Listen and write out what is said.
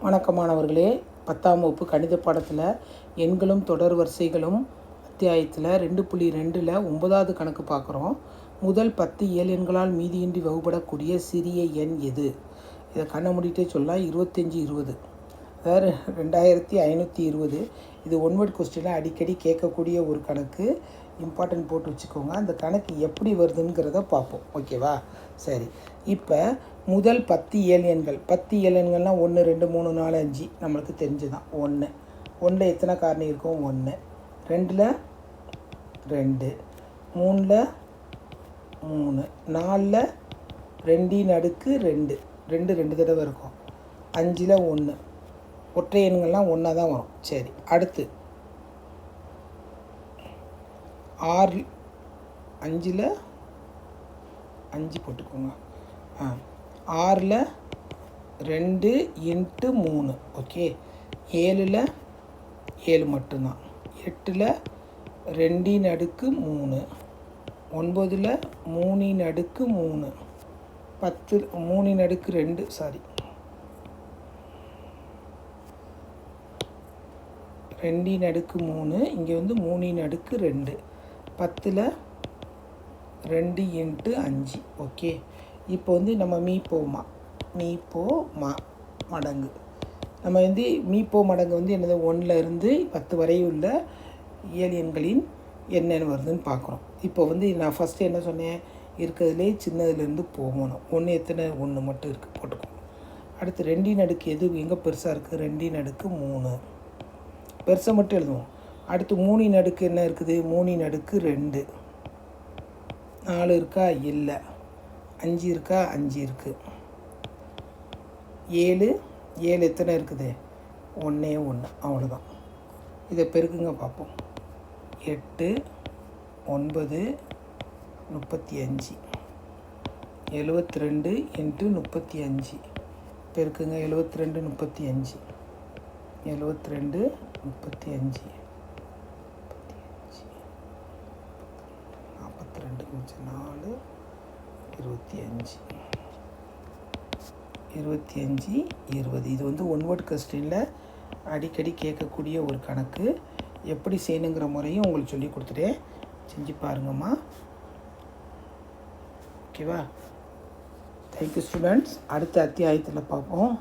வணக்கமானவர்களே, 10ஆம் வகுப்பு கணித பாடத்தில் எண்களும் தொடர் வரிசைகளும் அத்தியாயத்தில் 2.2ல் 9வது கணக்கு பார்க்குறோம். முதல் 10 இயல் எண்களால் மீதியின்றி வகுப்படக்கூடிய சிறிய எண் எது? இதை கண்ணை மூடிட்டே சொல்லலாம். 2520, அதாவது 2520. இது ஒன்வர்ட் கொஸ்டினில் அடிக்கடி கேட்கக்கூடிய ஒரு கணக்கு. இம்பார்ட்டன்ட் போட்டு வச்சுக்கோங்க. அந்த கணக்கு எப்படி வருதுங்கிறத பார்ப்போம். ஓகேவா? சரி, இப்போ முதல் 10 இயல் எண்கள். 10 இயல் எண்கள்னால் 1 2 3 4 5 நம்மளுக்கு தெரிஞ்சுதான். 1 எத்தனை காரணி இருக்கும்? 1. 2 2, 3 3, 4 2 அடுக்கு 2 2 தடவை இருக்கும். 5 1. ஒற்றை எண்கள்லாம் ஒன்றா தான் வரும். சரி, அடுத்து 6 5 5 போட்டுக்கோங்க. 6 2 × 3. ஓகே. 7 7 மட்டும்தான். 8 2 அடுக்கு 3. 9 3 அடுக்கு 3. 10 3 அடுக்கு 2. சாரி, 2 அடுக்கு 3. இங்கே வந்து 3 அடுக்கு 2. 10 2 × 5. ஓகே. இப்போ வந்து நம்ம மீப்போ மடங்கு. நம்ம வந்து மீப்போ மடங்கு வந்து என்னது? 1 இருந்து 10 வரை உள்ள இயல் எண்களின் என்னென்னு வருதுன்னு பார்க்குறோம். இப்போ வந்து நான் ஃபஸ்ட்டு என்ன சொன்னேன்? இருக்கிறதுலே சின்னதுலேருந்து போகணும். 1 எத்தனை? 1 மட்டும் இருக்குது, போட்டுக்கோங்க. அடுத்து 2 அடுக்கு எது எங்கே பெருசாக இருக்குது? 2 அடுக்கு 3. பெருசை மட்டும் எழுதுவோம். அடுத்து 3 அடுக்கு என்ன இருக்குது? 3 அடுக்கு 2. 4 இருக்கா? இல்லை. 5 இருக்கா? 5 இருக்குது. 7 எத்தனை இருக்குது? 1 1. அவ்வளோதான். இதை பெருக்குங்க பார்ப்போம். 8 9 35. 72 × 35. பெருக்குங்க. 72 35. 72 35. 42 4 25. 25 20. இது வந்து ஒன்வர்ட் கொஸ்டினில் அடிக்கடி கேட்கக்கூடிய ஒரு கணக்கு. எப்படி செய்யணுங்கிற முறையும் உங்களுக்கு சொல்லி கொடுத்துட்டேன். செஞ்சு பாருங்கம்மா. ஓகேவா? Thank you students. அடுத்த அத்தியாயத்தில் பார்ப்போம்.